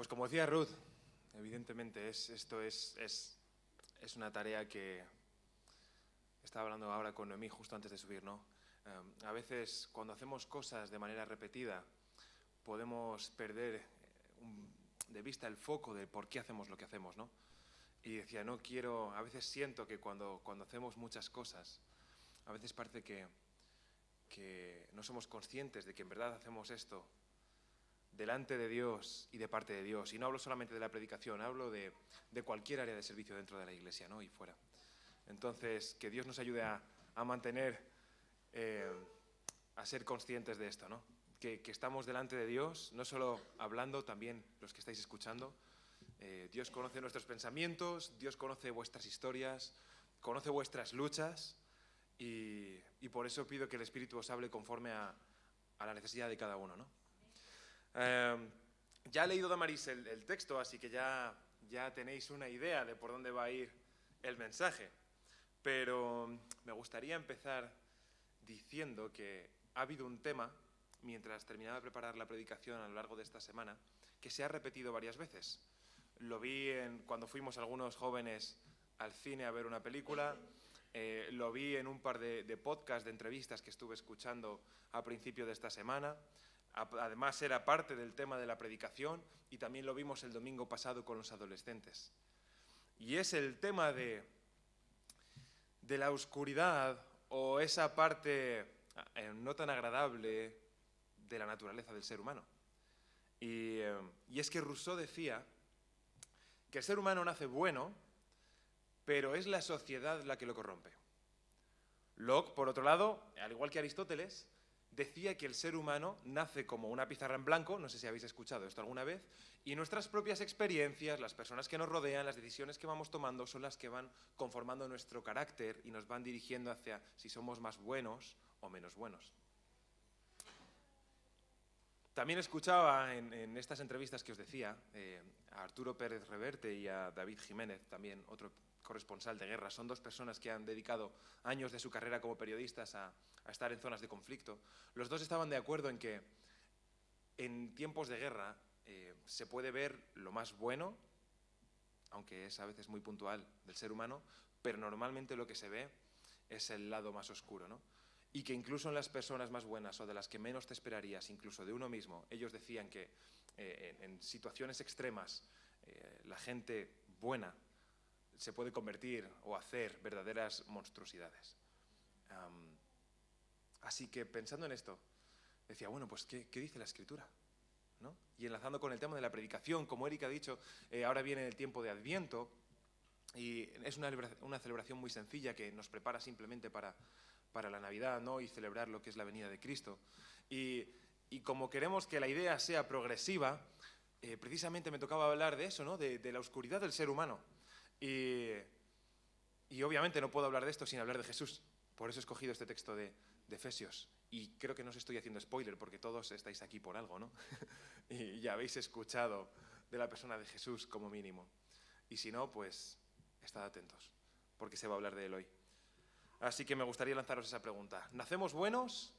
Pues como decía Ruth, evidentemente esto es una tarea que estaba hablando ahora con Noemí justo antes de subir, ¿no? A veces cuando hacemos cosas de manera repetida podemos perder de vista el foco de por qué hacemos lo que hacemos, ¿no? Y decía, no quiero, a veces siento que cuando hacemos muchas cosas, a veces parece que no somos conscientes de que en verdad hacemos esto delante de Dios y de parte de Dios. Y no hablo solamente de la predicación, hablo de cualquier área de servicio dentro de la iglesia, ¿no? Y fuera. Entonces, que Dios nos ayude a mantener, a ser conscientes de esto, ¿no? Que estamos delante de Dios, no solo hablando, también los que estáis escuchando. Dios conoce nuestros pensamientos, Dios conoce vuestras historias, conoce vuestras luchas y por eso pido que el Espíritu os hable conforme a la necesidad de cada uno, ¿no? Ya ha leído Damaris el texto, así que ya tenéis una idea de por dónde va a ir el mensaje. Pero me gustaría empezar diciendo que ha habido un tema, mientras terminaba de preparar la predicación a lo largo de esta semana, que se ha repetido varias veces. Lo vi cuando fuimos algunos jóvenes al cine a ver una película, lo vi en un par de podcasts, de entrevistas que estuve escuchando a principio de esta semana. Además era parte del tema de la predicación y también lo vimos el domingo pasado con los adolescentes. Y es el tema de la oscuridad o esa parte no tan agradable de la naturaleza del ser humano. Y es que Rousseau decía que el ser humano nace bueno, pero es la sociedad la que lo corrompe. Locke, por otro lado, al igual que Aristóteles, decía que el ser humano nace como una pizarra en blanco, no sé si habéis escuchado esto alguna vez, y nuestras propias experiencias, las personas que nos rodean, las decisiones que vamos tomando son las que van conformando nuestro carácter y nos van dirigiendo hacia si somos más buenos o menos buenos. También escuchaba en estas entrevistas que os decía a Arturo Pérez Reverte y a David Jiménez, también otro corresponsal de guerra. Son dos personas que han dedicado años de su carrera como periodistas a estar en zonas de conflicto. Los dos estaban de acuerdo en que en tiempos de guerra se puede ver lo más bueno, aunque es a veces muy puntual, del ser humano, pero normalmente lo que se ve es el lado más oscuro, ¿no? Y que incluso en las personas más buenas o de las que menos te esperarías, incluso de uno mismo, ellos decían que en situaciones extremas la gente buena se puede convertir o hacer verdaderas monstruosidades. Así que pensando en esto, decía, bueno, pues ¿qué dice la Escritura? ¿No? Y enlazando con el tema de la predicación, como Eric ha dicho, ahora viene el tiempo de Adviento y es una celebración muy sencilla que nos prepara simplemente para la Navidad, ¿no? Y celebrar lo que es la venida de Cristo. Y como queremos que la idea sea progresiva, precisamente me tocaba hablar de eso, ¿no? De la oscuridad del ser humano. Y obviamente no puedo hablar de esto sin hablar de Jesús. Por eso he escogido este texto de Efesios. Y creo que no os estoy haciendo spoiler, porque todos estáis aquí por algo, ¿no? Y ya habéis escuchado de la persona de Jesús como mínimo. Y si no, pues estad atentos, porque se va a hablar de él hoy. Así que me gustaría lanzaros esa pregunta. ¿Nacemos buenos?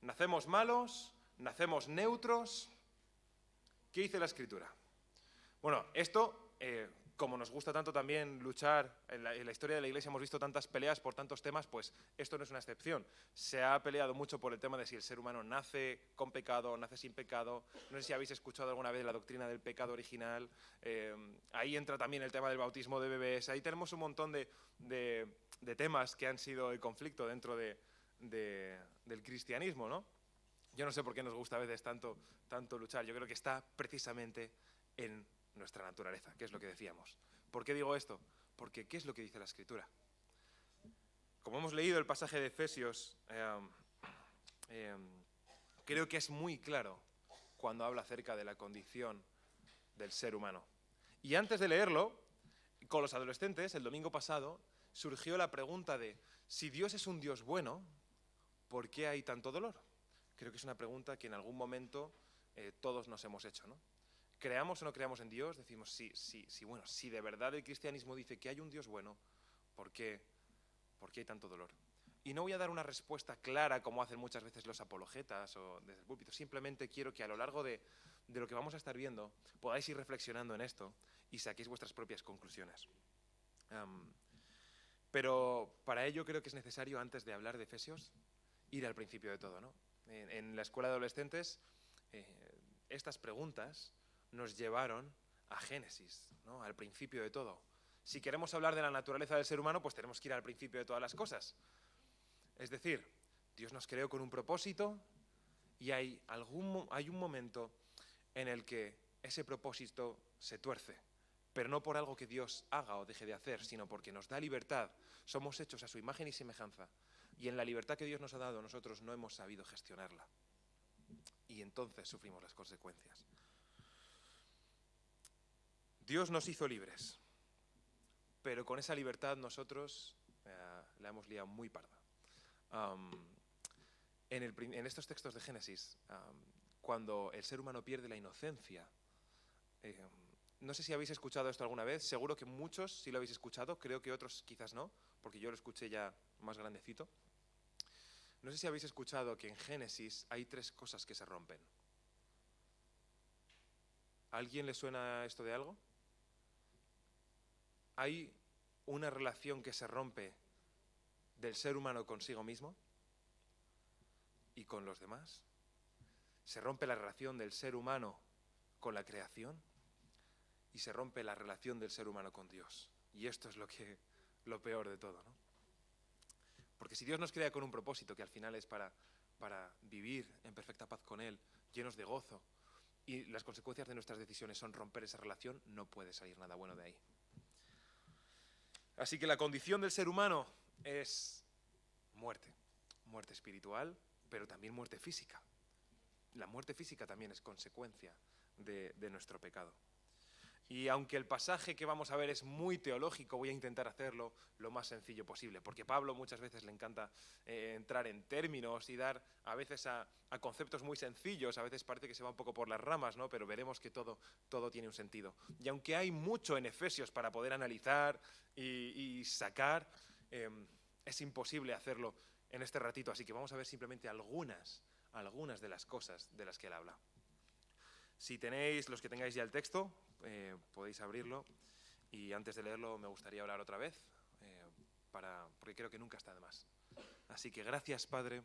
¿Nacemos malos? ¿Nacemos neutros? ¿Qué dice la Escritura? Bueno, esto, como nos gusta tanto también luchar, en la historia de la Iglesia hemos visto tantas peleas por tantos temas, pues esto no es una excepción. Se ha peleado mucho por el tema de si el ser humano nace con pecado o nace sin pecado. No sé si habéis escuchado alguna vez la doctrina del pecado original. Ahí entra también el tema del bautismo de bebés. Ahí tenemos un montón de temas que han sido el conflicto dentro del cristianismo, ¿no? Yo no sé por qué nos gusta a veces tanto luchar. Yo creo que está precisamente en nuestra naturaleza, que es lo que decíamos. ¿Por qué digo esto? Porque ¿qué es lo que dice la Escritura? Como hemos leído el pasaje de Efesios, creo que es muy claro cuando habla acerca de la condición del ser humano. Y antes de leerlo, con los adolescentes, el domingo pasado, surgió la pregunta de si Dios es un Dios bueno, ¿por qué hay tanto dolor? Creo que es una pregunta que en algún momento todos nos hemos hecho, ¿no? Creamos o no creamos en Dios, decimos bueno, si de verdad el cristianismo dice que hay un Dios bueno, ¿por qué hay tanto dolor? Y no voy a dar una respuesta clara como hacen muchas veces los apologetas o desde el púlpito, simplemente quiero que a lo largo de de lo que vamos a estar viendo, podáis ir reflexionando en esto y saquéis vuestras propias conclusiones. Pero para ello creo que es necesario, antes de hablar de Efesios, ir al principio de todo, ¿no? En la escuela de adolescentes, estas preguntas nos llevaron a Génesis, ¿no? Al principio de todo. Si queremos hablar de la naturaleza del ser humano, pues tenemos que ir al principio de todas las cosas. Es decir, Dios nos creó con un propósito y hay un momento en el que ese propósito se tuerce, pero no por algo que Dios haga o deje de hacer, sino porque nos da libertad. Somos hechos a su imagen y semejanza, y en la libertad que Dios nos ha dado, nosotros no hemos sabido gestionarla. Y entonces sufrimos las consecuencias. Dios nos hizo libres, pero con esa libertad nosotros la hemos liado muy parda. En estos textos de Génesis, cuando el ser humano pierde la inocencia, no sé si habéis escuchado esto alguna vez, seguro que muchos sí lo habéis escuchado, creo que otros quizás no, porque yo lo escuché ya más grandecito. No sé si habéis escuchado que en Génesis hay 3 cosas que se rompen. ¿A alguien le suena esto de algo? Hay una relación que se rompe del ser humano consigo mismo y con los demás. Se rompe la relación del ser humano con la creación y se rompe la relación del ser humano con Dios. Y esto es lo peor de todo, ¿no? Porque si Dios nos crea con un propósito que al final es para vivir en perfecta paz con Él, llenos de gozo, y las consecuencias de nuestras decisiones son romper esa relación, no puede salir nada bueno de ahí. Así que la condición del ser humano es muerte. Muerte espiritual, pero también muerte física. La muerte física también es consecuencia de nuestro pecado. Y aunque el pasaje que vamos a ver es muy teológico, voy a intentar hacerlo lo más sencillo posible, porque Pablo muchas veces le encanta entrar en términos y dar a veces a conceptos muy sencillos, a veces parece que se va un poco por las ramas, ¿no? Pero veremos que todo tiene un sentido. Y aunque hay mucho en Efesios para poder analizar y sacar, es imposible hacerlo en este ratito, así que vamos a ver simplemente algunas de las cosas de las que él habla. Si tenéis, los que tengáis ya el texto, podéis abrirlo, y antes de leerlo me gustaría orar otra vez, porque creo que nunca está de más. Así que gracias, Padre,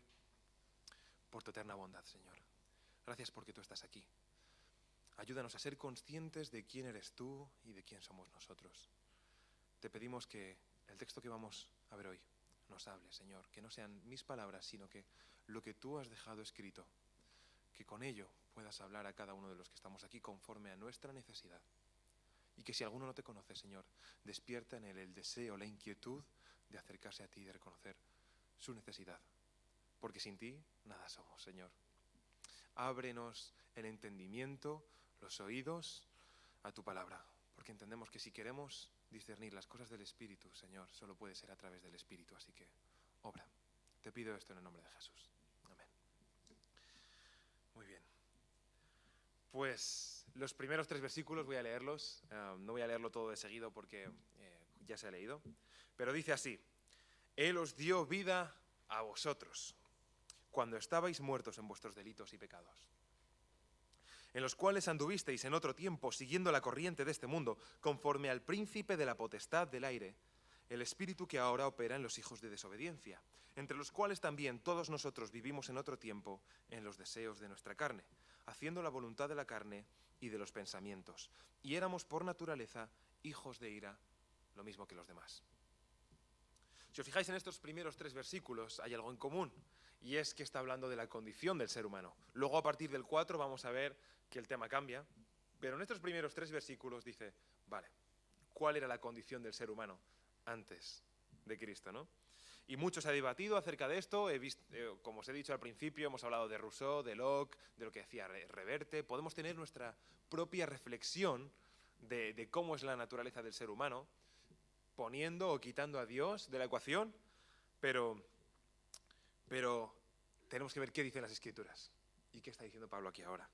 por tu eterna bondad, Señor. Gracias porque tú estás aquí. Ayúdanos a ser conscientes de quién eres tú y de quién somos nosotros. Te pedimos que el texto que vamos a ver hoy nos hable, Señor, que no sean mis palabras, sino que lo que tú has dejado escrito, que con ello puedas hablar a cada uno de los que estamos aquí conforme a nuestra necesidad. Y que si alguno no te conoce, Señor, despierta en él el deseo, la inquietud de acercarse a ti y de reconocer su necesidad. Porque sin ti nada somos, Señor. Ábrenos el entendimiento, los oídos a tu palabra, porque entendemos que si queremos discernir las cosas del Espíritu, Señor, solo puede ser a través del Espíritu. Así que, obra. Te pido esto en el nombre de Jesús. Amén. Muy bien. Pues los primeros 3 versículos voy a leerlos. No voy a leerlo todo de seguido porque ya se ha leído. Pero dice así: Él os dio vida a vosotros, cuando estabais muertos en vuestros delitos y pecados, en los cuales anduvisteis en otro tiempo, siguiendo la corriente de este mundo, conforme al príncipe de la potestad del aire, el espíritu que ahora opera en los hijos de desobediencia, entre los cuales también todos nosotros vivimos en otro tiempo en los deseos de nuestra carne, haciendo la voluntad de la carne y de los pensamientos, y éramos por naturaleza hijos de ira, lo mismo que los demás. Si os fijáis en estos primeros 3 versículos, hay algo en común, y es que está hablando de la condición del ser humano. Luego, a partir del 4, vamos a ver que el tema cambia, pero en estos primeros 3 versículos dice, vale, ¿cuál era la condición del ser humano antes de Cristo, ¿no? Y mucho se ha debatido acerca de esto. Como os he dicho al principio, hemos hablado de Rousseau, de Locke, de lo que decía Reverte. Podemos tener nuestra propia reflexión de cómo es la naturaleza del ser humano, poniendo o quitando a Dios de la ecuación, pero tenemos que ver qué dicen las Escrituras y qué está diciendo Pablo aquí ahora.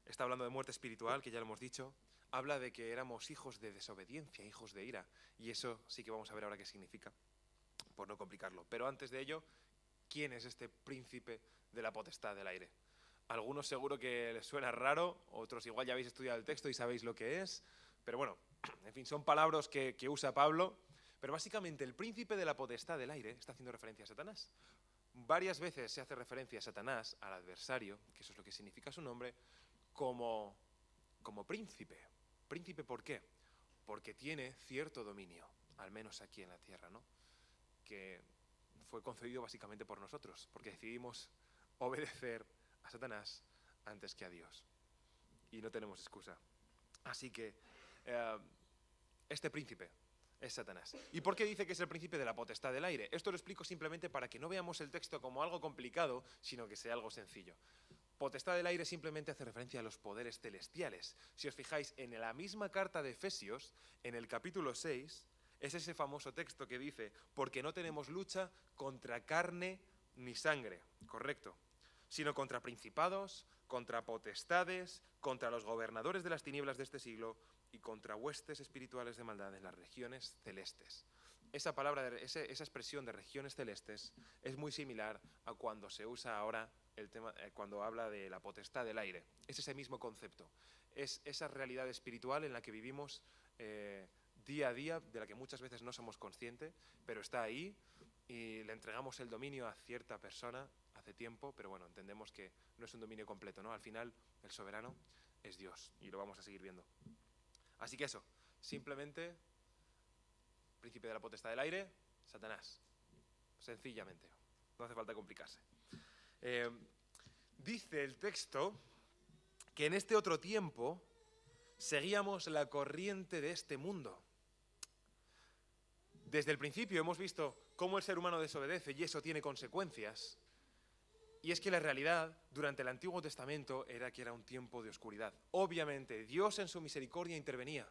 Está hablando de muerte espiritual, que ya lo hemos dicho. Habla de que éramos hijos de desobediencia, hijos de ira, y eso sí que vamos a ver ahora qué significa, por no complicarlo. Pero antes de ello, ¿quién es este príncipe de la potestad del aire? Algunos seguro que les suena raro, otros igual ya habéis estudiado el texto y sabéis lo que es, pero bueno, en fin, son palabras que usa Pablo, pero básicamente el príncipe de la potestad del aire está haciendo referencia a Satanás. Varias veces se hace referencia a Satanás, al adversario, que eso es lo que significa su nombre, como príncipe. ¿Príncipe por qué? Porque tiene cierto dominio, al menos aquí en la tierra, ¿no? Que fue concedido básicamente por nosotros, porque decidimos obedecer a Satanás antes que a Dios. Y no tenemos excusa. Así que este príncipe es Satanás. ¿Y por qué dice que es el príncipe de la potestad del aire? Esto lo explico simplemente para que no veamos el texto como algo complicado, sino que sea algo sencillo. Potestad del aire simplemente hace referencia a los poderes celestiales. Si os fijáis, en la misma carta de Efesios, en el capítulo 6, es ese famoso texto que dice, porque no tenemos lucha contra carne ni sangre, correcto, sino contra principados, contra potestades, contra los gobernadores de las tinieblas de este siglo y contra huestes espirituales de maldad en las regiones celestes. Esa palabra, esa expresión de regiones celestes es muy similar a cuando se usa ahora el tema, cuando habla de la potestad del aire. Es ese mismo concepto. Es esa realidad espiritual en la que vivimos día a día, de la que muchas veces no somos conscientes, pero está ahí y le entregamos el dominio a cierta persona hace tiempo, pero bueno, entendemos que no es un dominio completo, ¿no? Al final, el soberano es Dios y lo vamos a seguir viendo. Así que eso, simplemente, príncipe de la potestad del aire, Satanás. Sencillamente, no hace falta complicarse. Dice el texto que en este otro tiempo seguíamos la corriente de este mundo. Desde el principio hemos visto cómo el ser humano desobedece y eso tiene consecuencias. Y es que la realidad durante el Antiguo Testamento era que era un tiempo de oscuridad. Obviamente, Dios en su misericordia intervenía.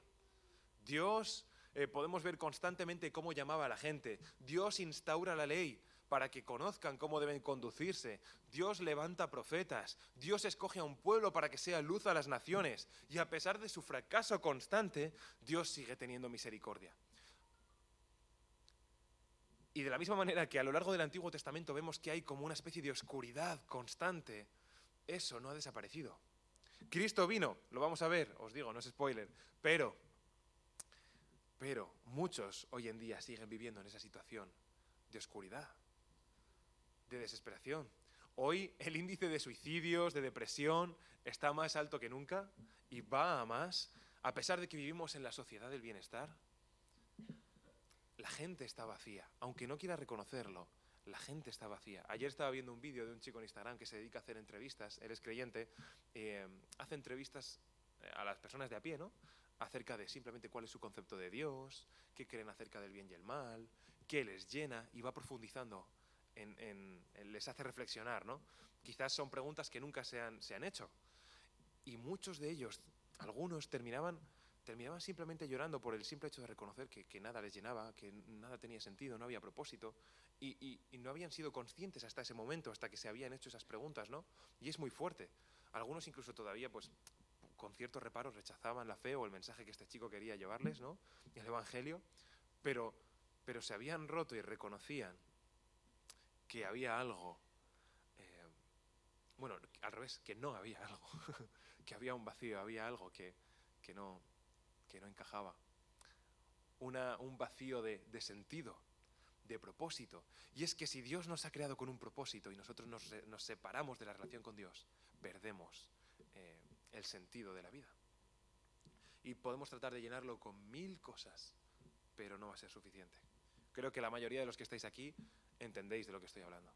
Dios, podemos ver constantemente cómo llamaba a la gente. Dios instaura la ley para que conozcan cómo deben conducirse. Dios levanta profetas. Dios escoge a un pueblo para que sea luz a las naciones. Y a pesar de su fracaso constante, Dios sigue teniendo misericordia. Y de la misma manera que a lo largo del Antiguo Testamento vemos que hay como una especie de oscuridad constante, eso no ha desaparecido. Cristo vino, lo vamos a ver, os digo, no es spoiler, pero muchos hoy en día siguen viviendo en esa situación de oscuridad, de desesperación. Hoy el índice de suicidios, de depresión, está más alto que nunca y va a más, a pesar de que vivimos en la sociedad del bienestar. La gente está vacía, aunque no quiera reconocerlo, la gente está vacía. Ayer estaba viendo un vídeo de un chico en Instagram que se dedica a hacer entrevistas, él es creyente, hace entrevistas a las personas de a pie, ¿no? Acerca de simplemente cuál es su concepto de Dios, qué creen acerca del bien y el mal, qué les llena, y va profundizando, les hace reflexionar, ¿no? Quizás son preguntas que nunca se han hecho. Y muchos de ellos, algunos terminaban simplemente llorando por el simple hecho de reconocer que nada les llenaba, que nada tenía sentido, no había propósito, y no habían sido conscientes hasta ese momento, hasta que se habían hecho esas preguntas, ¿no? Y es muy fuerte. Algunos incluso todavía, pues, con ciertos reparos rechazaban la fe o el mensaje que este chico quería llevarles, ¿no? El Evangelio, pero se habían roto y reconocían que había algo, bueno, al revés, que no había algo, que había un vacío, había algo que no encajaba. Un vacío de sentido, de propósito. Y es que si Dios nos ha creado con un propósito y nosotros nos separamos de la relación con Dios, perdemos el sentido de la vida. Y podemos tratar de llenarlo con 1000 cosas, pero no va a ser suficiente. Creo que la mayoría de los que estáis aquí entendéis de lo que estoy hablando.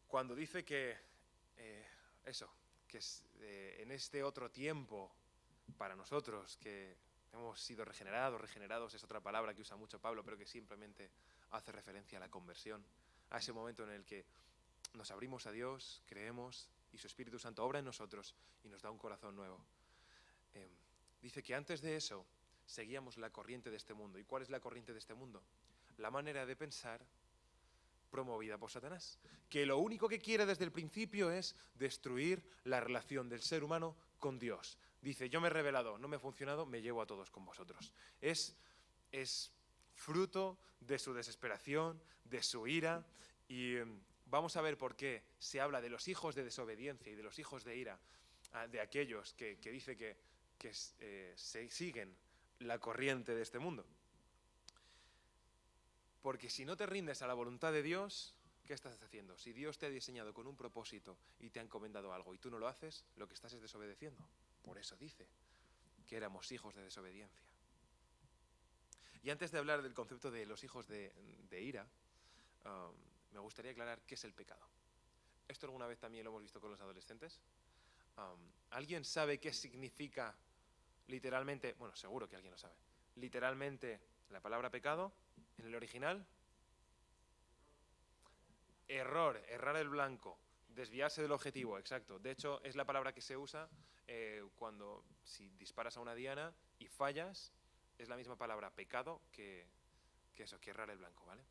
Cuando dice que en este otro tiempo, para nosotros que hemos sido regenerados es otra palabra que usa mucho Pablo, pero que simplemente hace referencia a la conversión, a ese momento en el que nos abrimos a Dios, creemos y su Espíritu Santo obra en nosotros y nos da un corazón nuevo. Dice que antes de eso seguíamos la corriente de este mundo. ¿Y cuál es la corriente de este mundo? La manera de pensar promovida por Satanás, que lo único que quiere desde el principio es destruir la relación del ser humano con Dios. Dice, yo me he rebelado, no me ha funcionado, me llevo a todos con vosotros. Es fruto de su desesperación, de su ira, y vamos a ver por qué se habla de los hijos de desobediencia y de los hijos de ira, de aquellos que dice que se siguen la corriente de este mundo. Porque si no te rindes a la voluntad de Dios, ¿qué estás haciendo? Si Dios te ha diseñado con un propósito y te ha encomendado algo y tú no lo haces, lo que estás es desobedeciendo. Por eso dice que éramos hijos de desobediencia. Y antes de hablar del concepto de los hijos de ira, me gustaría aclarar qué es el pecado. Esto alguna vez también lo hemos visto con los adolescentes. ¿Alguien sabe qué significa literalmente? Bueno, seguro que alguien lo sabe. Literalmente la palabra pecado en el original. Error, errar el blanco, desviarse del objetivo, exacto. De hecho, es la palabra que se usa cuando si disparas a una diana y fallas, es la misma palabra pecado que eso, que errar el blanco, ¿vale?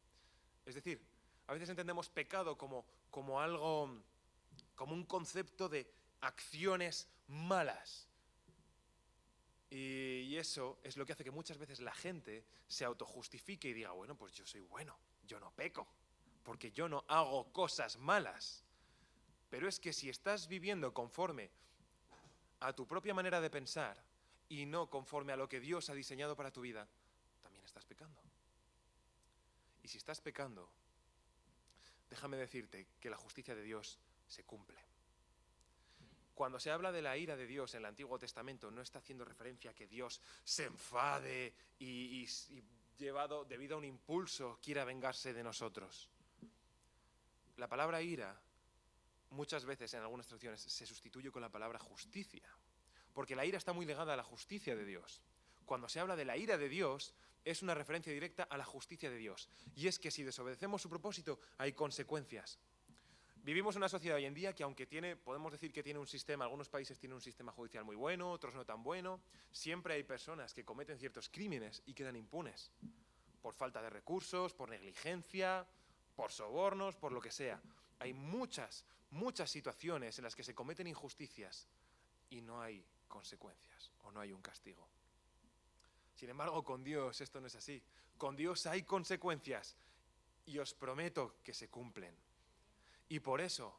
Es decir, a veces entendemos pecado como algo, como un concepto de acciones malas. Y eso es lo que hace que muchas veces la gente se autojustifique y diga, bueno, pues yo soy bueno, yo no peco, porque yo no hago cosas malas. Pero es que si estás viviendo conforme a tu propia manera de pensar y no conforme a lo que Dios ha diseñado para tu vida, también estás pecando. Y si estás pecando, déjame decirte que la justicia de Dios se cumple. Cuando se habla de la ira de Dios en el Antiguo Testamento, no está haciendo referencia a que Dios se enfade y debido a un impulso, quiera vengarse de nosotros. La palabra ira, muchas veces en algunas traducciones, se sustituye con la palabra justicia, porque la ira está muy ligada a la justicia de Dios. Cuando se habla de la ira de Dios, es una referencia directa a la justicia de Dios. Y es que si desobedecemos su propósito, hay consecuencias. Vivimos en una sociedad hoy en día que aunque podemos decir que tiene un sistema, algunos países tienen un sistema judicial muy bueno, otros no tan bueno, siempre hay personas que cometen ciertos crímenes y quedan impunes. Por falta de recursos, por negligencia, por sobornos, por lo que sea. Hay muchas situaciones en las que se cometen injusticias y no hay consecuencias o no hay un castigo. Sin embargo, con Dios esto no es así. Con Dios hay consecuencias y os prometo que se cumplen. Y por eso,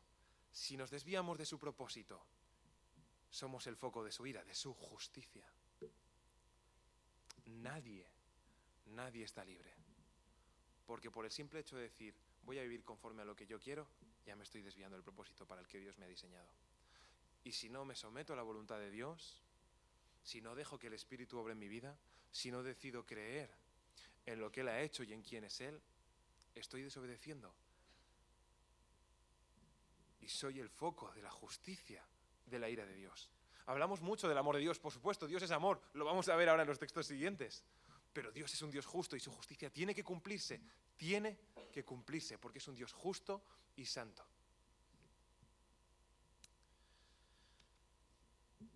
si nos desviamos de su propósito, somos el foco de su ira, de su justicia. Nadie está libre. Porque por el simple hecho de decir, voy a vivir conforme a lo que yo quiero, ya me estoy desviando del propósito para el que Dios me ha diseñado. Y si no me someto a la voluntad de Dios, si no dejo que el Espíritu obre en mi vida, si no decido creer en lo que Él ha hecho y en quién es Él, estoy desobedeciendo. Y soy el foco de la justicia de la ira de Dios. Hablamos mucho del amor de Dios, por supuesto, Dios es amor, lo vamos a ver ahora en los textos siguientes. Pero Dios es un Dios justo y su justicia tiene que cumplirse, porque es un Dios justo y santo.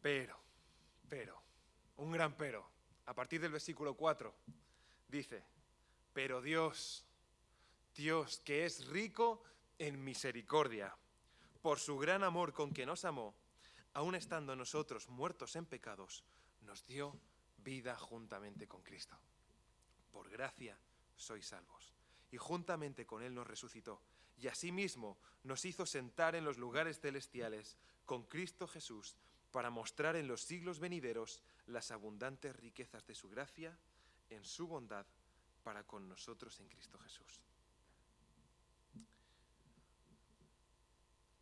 Pero, un gran pero, a partir del versículo 4, dice, pero Dios que es rico en misericordia, por su gran amor con que nos amó, aun estando nosotros muertos en pecados, nos dio vida juntamente con Cristo. Por gracia sois salvos. Y juntamente con Él nos resucitó. Y asimismo nos hizo sentar en los lugares celestiales con Cristo Jesús, para mostrar en los siglos venideros las abundantes riquezas de su gracia en su bondad para con nosotros en Cristo Jesús.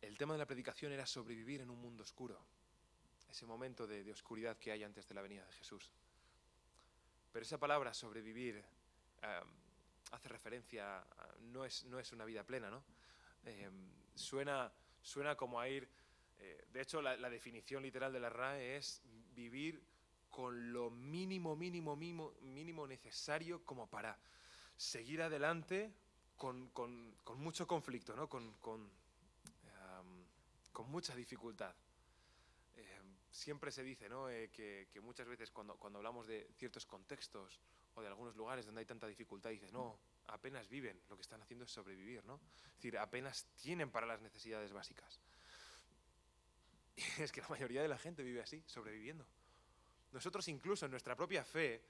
El tema de la predicación era sobrevivir en un mundo oscuro, ese momento de oscuridad que hay antes de la venida de Jesús. Pero esa palabra sobrevivir hace referencia no es una vida plena, ¿no? Suena como a ir... de hecho, la definición literal de la RAE es vivir con lo mínimo necesario como para seguir adelante con mucho conflicto, ¿no? Con mucha dificultad. Siempre se dice, ¿no? que muchas veces cuando hablamos de ciertos contextos o de algunos lugares donde hay tanta dificultad, dices, no, apenas viven, lo que están haciendo es sobrevivir, ¿no? Es decir, apenas tienen para las necesidades básicas. Es que la mayoría de la gente vive así, sobreviviendo. Nosotros incluso en nuestra propia fe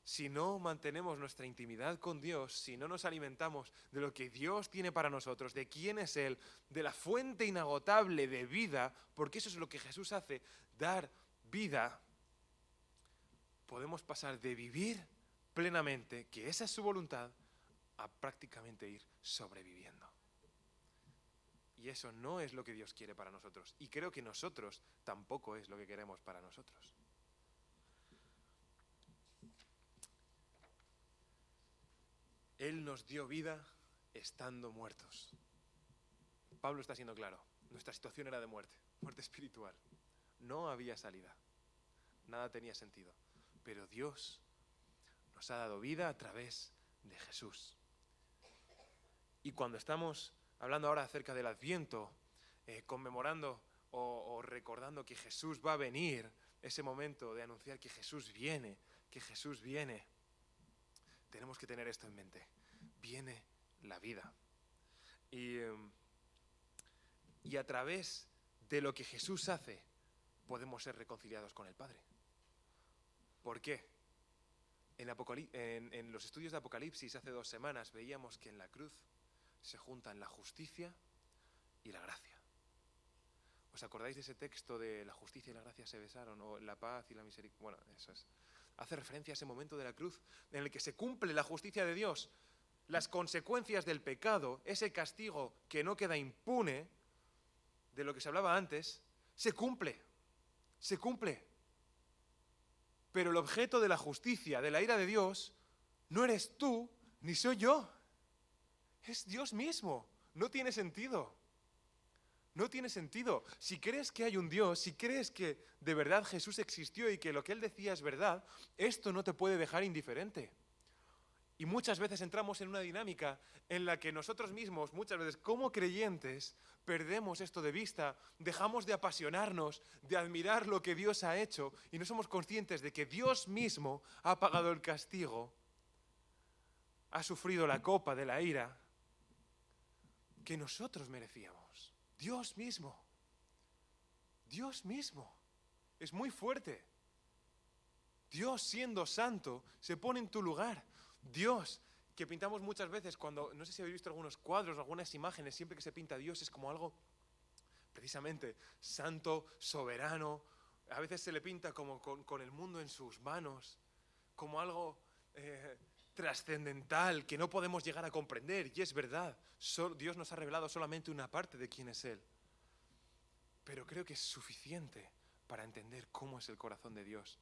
si no mantenemos nuestra intimidad con Dios, si no nos alimentamos de lo que Dios tiene para nosotros, de quién es Él, de la fuente inagotable de vida, porque eso es lo que Jesús hace, dar vida, podemos pasar de vivir plenamente, que esa es su voluntad, a prácticamente ir sobreviviendo. Y eso no es lo que Dios quiere para nosotros. Y creo que nosotros tampoco es lo que queremos para nosotros. Él nos dio vida estando muertos. Pablo está siendo claro. Nuestra situación era de muerte, muerte espiritual. No había salida. Nada tenía sentido. Pero Dios nos ha dado vida a través de Jesús. Y cuando estamos hablando ahora acerca del Adviento, conmemorando o recordando que Jesús va a venir, ese momento de anunciar que Jesús viene, tenemos que tener esto en mente. Viene la vida. Y a través de lo que Jesús hace, podemos ser reconciliados con el Padre. ¿Por qué? En los estudios de Apocalipsis hace 2 semanas veíamos que en la cruz se juntan la justicia y la gracia. ¿Os acordáis de ese texto de la justicia y la gracia se besaron? O la paz y la misericordia. Bueno, eso es. Hace referencia a ese momento de la cruz en el que se cumple la justicia de Dios. Las consecuencias del pecado, ese castigo que no queda impune, de lo que se hablaba antes, se cumple. Se cumple. Pero el objeto de la justicia, de la ira de Dios, no eres tú ni soy yo. Es Dios mismo. No tiene sentido. No tiene sentido. Si crees que hay un Dios, si crees que de verdad Jesús existió y que lo que Él decía es verdad, esto no te puede dejar indiferente. Y muchas veces entramos en una dinámica en la que nosotros mismos, muchas veces como creyentes, perdemos esto de vista, dejamos de apasionarnos, de admirar lo que Dios ha hecho y no somos conscientes de que Dios mismo ha pagado el castigo, ha sufrido la copa de la ira que nosotros merecíamos. Dios mismo. Dios mismo. Es muy fuerte. Dios, siendo santo, se pone en tu lugar. Dios, que pintamos muchas veces cuando, no sé si habéis visto algunos cuadros, algunas imágenes, siempre que se pinta a Dios es como algo, precisamente, santo, soberano. A veces se le pinta como con el mundo en sus manos, como algo trascendental que no podemos llegar a comprender. Y es verdad, Dios nos ha revelado solamente una parte de quién es Él. Pero creo que es suficiente para entender cómo es el corazón de Dios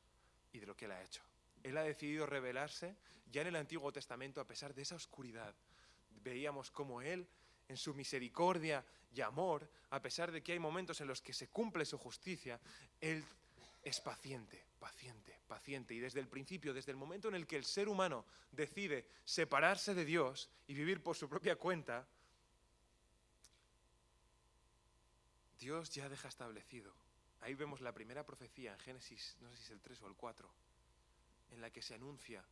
y de lo que Él ha hecho. Él ha decidido revelarse ya en el Antiguo Testamento a pesar de esa oscuridad. Veíamos cómo Él, en su misericordia y amor, a pesar de que hay momentos en los que se cumple su justicia, Él es paciente, paciente, paciente. Y desde el principio, desde el momento en el que el ser humano decide separarse de Dios y vivir por su propia cuenta, Dios ya deja establecido. Ahí vemos la primera profecía en Génesis, no sé si es el 3 o el 4, en la que se anuncia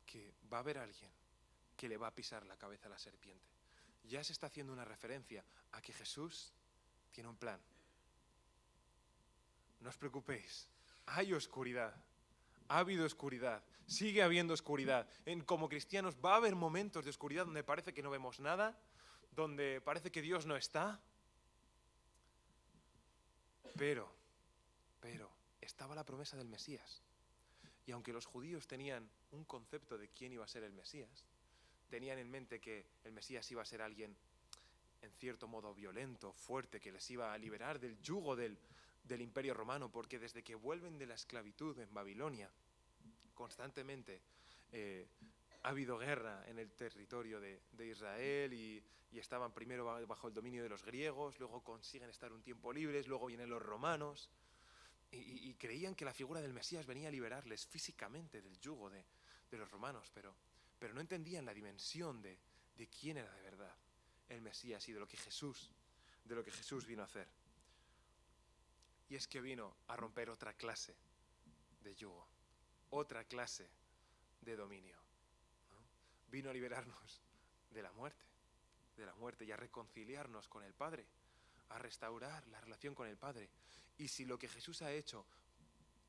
que va a haber alguien que le va a pisar la cabeza a la serpiente. Ya se está haciendo una referencia a que Jesús tiene un plan. No os preocupéis, hay oscuridad, ha habido oscuridad, sigue habiendo oscuridad. Como cristianos va a haber momentos de oscuridad donde parece que no vemos nada, donde parece que Dios no está. Pero estaba la promesa del Mesías. Y aunque los judíos tenían un concepto de quién iba a ser el Mesías, tenían en mente que el Mesías iba a ser alguien en cierto modo violento, fuerte, que les iba a liberar del yugo del Imperio Romano, porque desde que vuelven de la esclavitud en Babilonia, constantemente ha habido guerra en el territorio de Israel y estaban primero bajo el dominio de los griegos, luego consiguen estar un tiempo libres, luego vienen los romanos y creían que la figura del Mesías venía a liberarles físicamente del yugo de los romanos, pero no entendían la dimensión de quién era de verdad el Mesías y de lo que Jesús vino a hacer. Y es que vino a romper otra clase de yugo, otra clase de dominio, ¿no? Vino a liberarnos de la muerte y a reconciliarnos con el Padre, a restaurar la relación con el Padre. Y si lo que Jesús ha hecho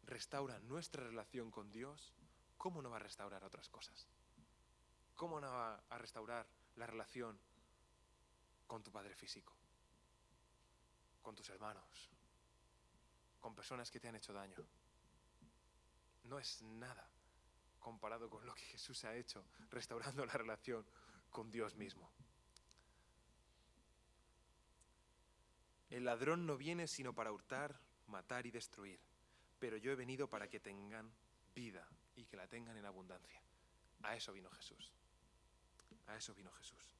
restaura nuestra relación con Dios, ¿cómo no va a restaurar otras cosas? ¿Cómo no va a restaurar la relación con tu padre físico, con tus hermanos, con personas que te han hecho daño? No es nada comparado con lo que Jesús ha hecho restaurando la relación con Dios mismo. El ladrón no viene sino para hurtar, matar y destruir, pero yo he venido para que tengan vida y que la tengan en abundancia. A eso vino Jesús. A eso vino Jesús.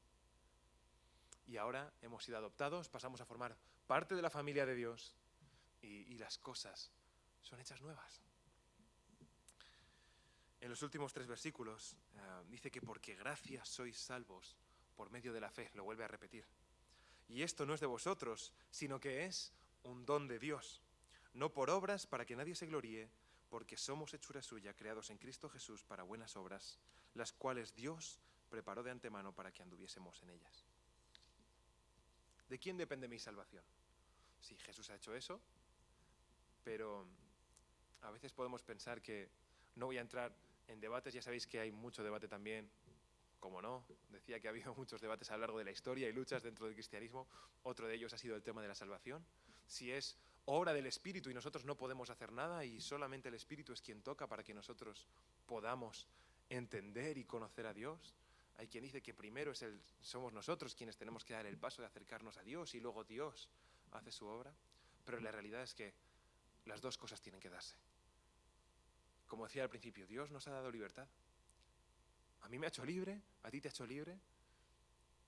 Y ahora hemos sido adoptados, pasamos a formar parte de la familia de Dios y las cosas son hechas nuevas. En los últimos 3 versículos dice que porque gracias sois salvos por medio de la fe, lo vuelve a repetir. Y esto no es de vosotros, sino que es un don de Dios, no por obras para que nadie se gloríe, porque somos hechura suya, creados en Cristo Jesús para buenas obras, las cuales Dios preparó de antemano para que anduviésemos en ellas. ¿De quién depende mi salvación? Sí, Jesús ha hecho eso, pero a veces podemos pensar que no voy a entrar en debates, ya sabéis que hay mucho debate también, como no, decía que ha habido muchos debates a lo largo de la historia y luchas dentro del cristianismo, otro de ellos ha sido el tema de la salvación, si es obra del Espíritu y nosotros no podemos hacer nada y solamente el Espíritu es quien toca para que nosotros podamos entender y conocer a Dios. Hay quien dice que primero somos nosotros quienes tenemos que dar el paso de acercarnos a Dios y luego Dios hace su obra, pero la realidad es que las dos cosas tienen que darse. Como decía al principio, Dios nos ha dado libertad. A mí me ha hecho libre, a ti te ha hecho libre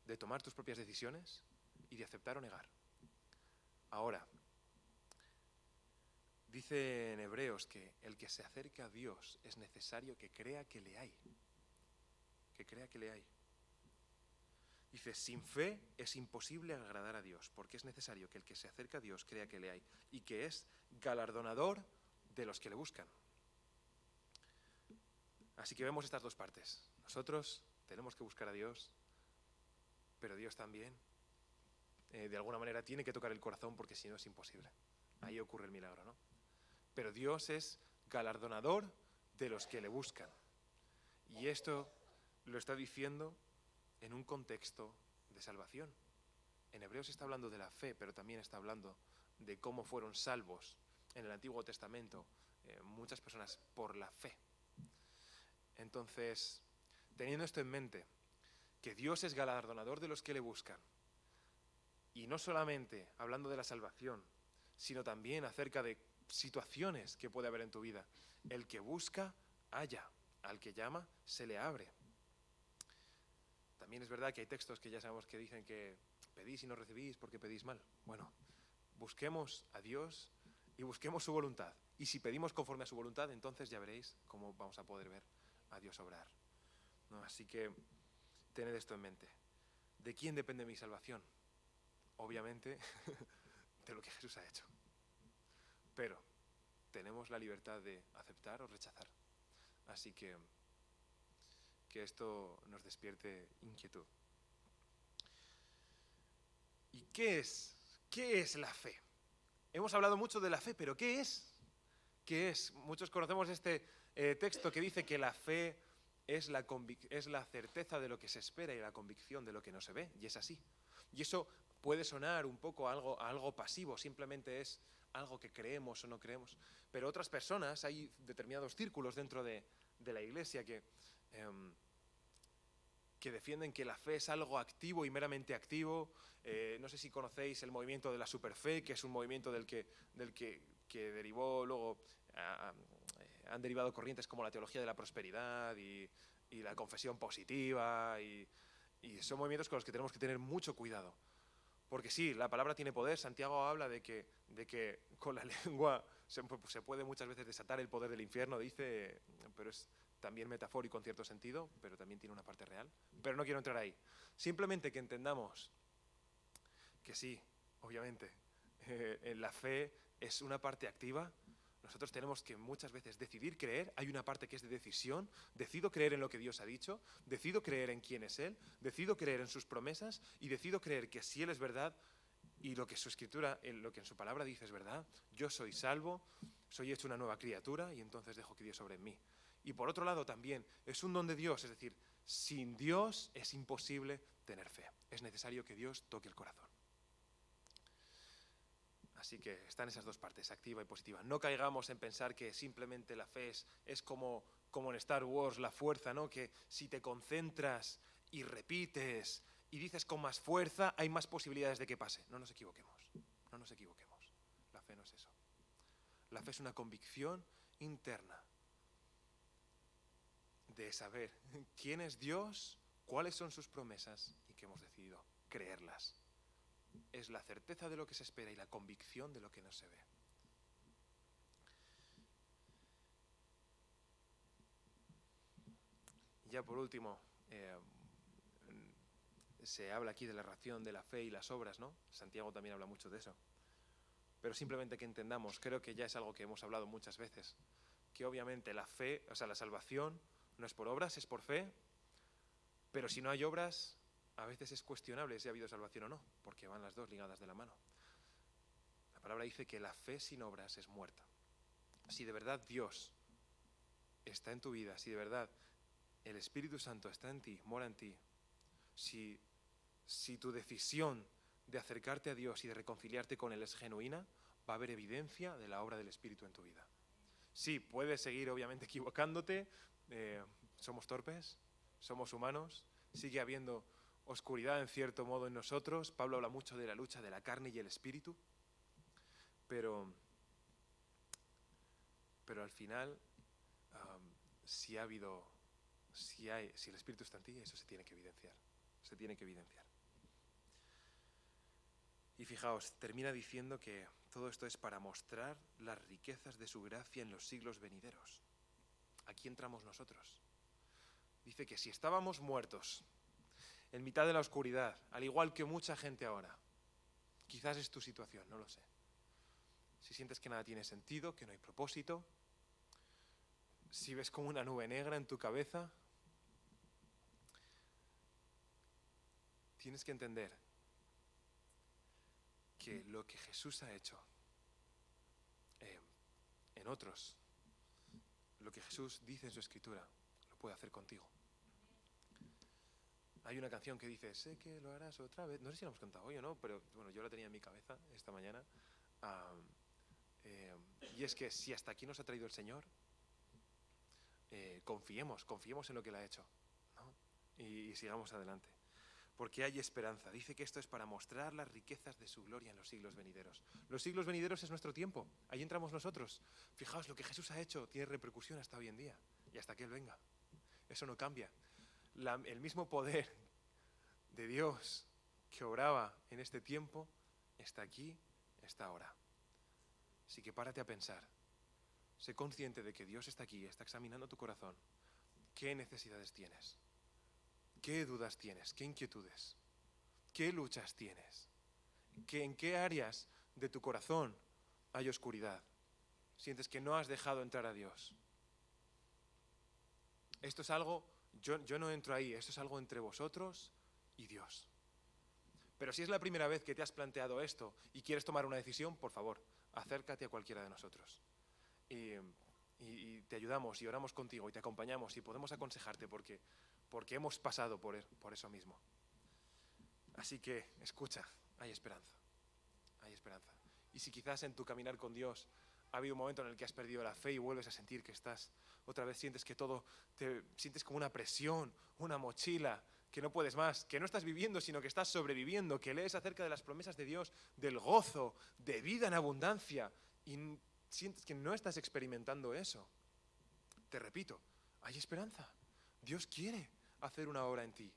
de tomar tus propias decisiones y de aceptar o negar. Ahora, dice en Hebreos que el que se acerca a Dios es necesario que crea que le hay. Que crea que le hay. Dice, sin fe es imposible agradar a Dios, porque es necesario que el que se acerca a Dios crea que le hay y que es galardonador de los que le buscan. Así que vemos estas dos partes. Nosotros tenemos que buscar a Dios, pero Dios también, de alguna manera, tiene que tocar el corazón porque si no es imposible. Ahí ocurre el milagro, ¿no? Pero Dios es galardonador de los que le buscan. Y esto lo está diciendo en un contexto de salvación. En Hebreos está hablando de la fe, pero también está hablando de cómo fueron salvos en el Antiguo Testamento muchas personas por la fe. Entonces, teniendo esto en mente, que Dios es galardonador de los que le buscan, y no solamente hablando de la salvación, sino también acerca de situaciones que puede haber en tu vida. El que busca, halla. Al que llama, se le abre. También es verdad que hay textos que ya sabemos que dicen que pedís y no recibís porque pedís mal. Bueno, busquemos a Dios y busquemos su voluntad. Y si pedimos conforme a su voluntad, entonces ya veréis cómo vamos a poder ver a Dios obrar, ¿no? Así que tened esto en mente. ¿De quién depende mi salvación? Obviamente de lo que Jesús ha hecho. Pero tenemos la libertad de aceptar o rechazar. Así que esto nos despierte inquietud. ¿Y qué es la fe? Hemos hablado mucho de la fe, pero ¿qué es? ¿Qué es? Muchos conocemos este texto que dice que la fe es la certeza de lo que se espera y la convicción de lo que no se ve, y es así. Y eso puede sonar un poco a algo pasivo, simplemente es algo que creemos o no creemos. Pero otras personas, hay determinados círculos dentro de la iglesia que defienden que la fe es algo activo y meramente activo. No sé si conocéis el movimiento de la superfe, que es un movimiento del que derivó luego, han derivado corrientes como la teología de la prosperidad y la confesión positiva, y son movimientos con los que tenemos que tener mucho cuidado. Porque sí, la palabra tiene poder. Santiago habla de que con la lengua se puede muchas veces desatar el poder del infierno, dice, pero es también metafórico en cierto sentido, pero también tiene una parte real. Pero no quiero entrar ahí. Simplemente que entendamos que sí, obviamente, en la fe es una parte activa. Nosotros tenemos que muchas veces decidir creer. Hay una parte que es de decisión. Decido creer en lo que Dios ha dicho, decido creer en quién es Él, decido creer en sus promesas y decido creer que si Él es verdad y lo que su escritura, lo que en su palabra dice es verdad, yo soy salvo, soy hecho una nueva criatura y entonces dejo que Dios obre en mí. Y por otro lado también es un don de Dios, es decir, sin Dios es imposible tener fe. Es necesario que Dios toque el corazón. Así que están esas dos partes, activa y positiva. No caigamos en pensar que simplemente la fe es como en Star Wars, la fuerza, ¿no? Que si te concentras y repites y dices con más fuerza, hay más posibilidades de que pase. No nos equivoquemos, no nos equivoquemos. La fe no es eso. La fe es una convicción interna de saber quién es Dios, cuáles son sus promesas y que hemos decidido creerlas. Es la certeza de lo que se espera y la convicción de lo que no se ve. Ya por último, se habla aquí de la relación de la fe y las obras, ¿no? Santiago también habla mucho de eso. Pero simplemente que entendamos, creo que ya es algo que hemos hablado muchas veces, que obviamente la fe, o sea, la salvación no es por obras, es por fe, pero si no hay obras, a veces es cuestionable si ha habido salvación o no, porque van las dos ligadas de la mano. La palabra dice que la fe sin obras es muerta. Si de verdad Dios está en tu vida, si de verdad el Espíritu Santo está en ti, mora en ti, si tu decisión de acercarte a Dios y de reconciliarte con Él es genuina, va a haber evidencia de la obra del Espíritu en tu vida. Sí, puedes seguir obviamente equivocándote, somos torpes, somos humanos, sigue habiendo oscuridad en cierto modo en nosotros. Pablo habla mucho de la lucha de la carne y el espíritu, pero al final, si el Espíritu está en ti, eso se tiene que evidenciar, se tiene que evidenciar. Y fijaos, termina diciendo que todo esto es para mostrar las riquezas de su gracia en los siglos venideros. Aquí entramos nosotros. Dice que si estábamos muertos en mitad de la oscuridad, al igual que mucha gente ahora, quizás es tu situación, no lo sé. Si sientes que nada tiene sentido, que no hay propósito, si ves como una nube negra en tu cabeza, tienes que entender que lo que Jesús ha hecho en otros, lo que Jesús dice en su Escritura, lo puede hacer contigo. Hay una canción que dice, sé que lo harás otra vez. No sé si la hemos cantado hoy o no, pero bueno, yo la tenía en mi cabeza esta mañana. Y es que si hasta aquí nos ha traído el Señor, confiemos en lo que Él ha hecho, ¿no? Y sigamos adelante. Porque hay esperanza. Dice que esto es para mostrar las riquezas de su gloria en los siglos venideros. Los siglos venideros es nuestro tiempo. Ahí entramos nosotros. Fijaos, lo que Jesús ha hecho tiene repercusión hasta hoy en día y hasta que Él venga. Eso no cambia. El mismo poder de Dios que obraba en este tiempo está aquí, está ahora. Así que párate a pensar. Sé consciente de que Dios está aquí, está examinando tu corazón. ¿Qué necesidades tienes? ¿Qué dudas tienes? ¿Qué inquietudes? ¿Qué luchas tienes? ¿En qué áreas de tu corazón hay oscuridad? ¿Sientes que no has dejado entrar a Dios? Esto es algo, yo no entro ahí, esto es algo entre vosotros y Dios. Pero si es la primera vez que te has planteado esto y quieres tomar una decisión, por favor, acércate a cualquiera de nosotros. Y te ayudamos y oramos contigo y te acompañamos y podemos aconsejarte porque hemos pasado por eso mismo. Así que, escucha, hay esperanza, hay esperanza. Y si quizás en tu caminar con Dios ha habido un momento en el que has perdido la fe y vuelves a sentir que otra vez sientes que todo, te sientes como una presión, una mochila, que no puedes más, que no estás viviendo, sino que estás sobreviviendo, que lees acerca de las promesas de Dios, del gozo, de vida en abundancia, y sientes que no estás experimentando eso. Te repito, hay esperanza. Dios quiere hacer una obra en ti.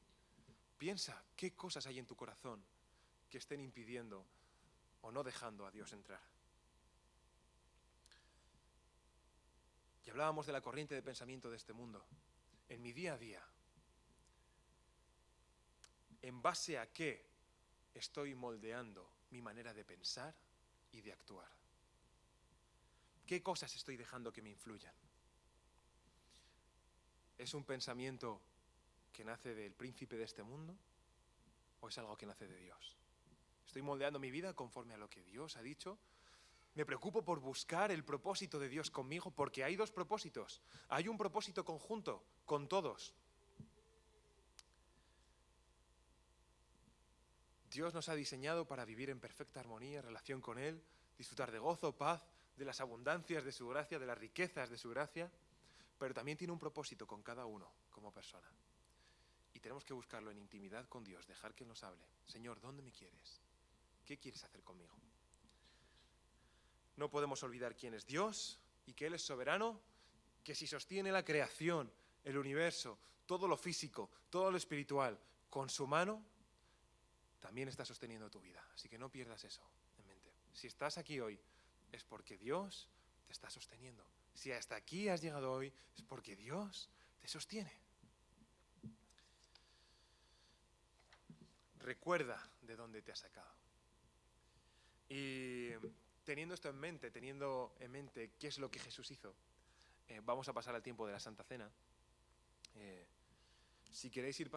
Piensa qué cosas hay en tu corazón que estén impidiendo o no dejando a Dios entrar. Y hablábamos de la corriente de pensamiento de este mundo. En mi día a día, ¿en base a qué estoy moldeando mi manera de pensar y de actuar? ¿Qué cosas estoy dejando que me influyan? ¿Es un pensamiento que nace del príncipe de este mundo o es algo que nace de Dios? ¿Estoy moldeando mi vida conforme a lo que Dios ha dicho Me preocupo por buscar el propósito de Dios conmigo, porque hay dos propósitos. Hay un propósito conjunto con todos. Dios nos ha diseñado para vivir en perfecta armonía, en relación con Él, disfrutar de gozo, paz, de las abundancias de su gracia, de las riquezas de su gracia, pero también tiene un propósito con cada uno como persona. Y tenemos que buscarlo en intimidad con Dios, dejar que Él nos hable. Señor, ¿dónde me quieres? ¿Qué quieres hacer conmigo? No podemos olvidar quién es Dios y que Él es soberano, que si sostiene la creación, el universo, todo lo físico, todo lo espiritual, con su mano, también está sosteniendo tu vida. Así que no pierdas eso en mente. Si estás aquí hoy, es porque Dios te está sosteniendo. Si hasta aquí has llegado hoy, es porque Dios te sostiene. Recuerda de dónde te has sacado. Y teniendo esto en mente, teniendo en mente qué es lo que Jesús hizo, vamos a pasar al tiempo de la Santa Cena. Si queréis ir pasando